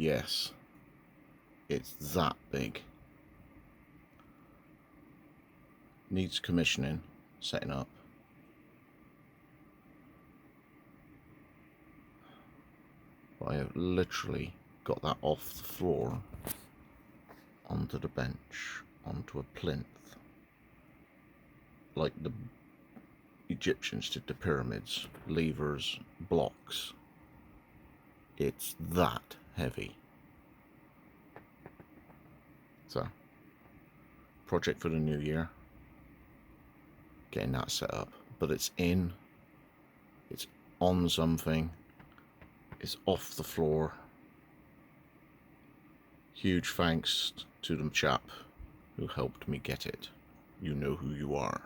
yes, it's that big. Needs commissioning, setting up. But I have literally got that off the floor onto the bench, onto a plinth, like the Egyptians did the pyramids, levers, blocks. It's that heavy. So, project for the new year, getting that set up, but it's on something, it's off the floor. Huge thanks to the chap who helped me get it. You know who you are.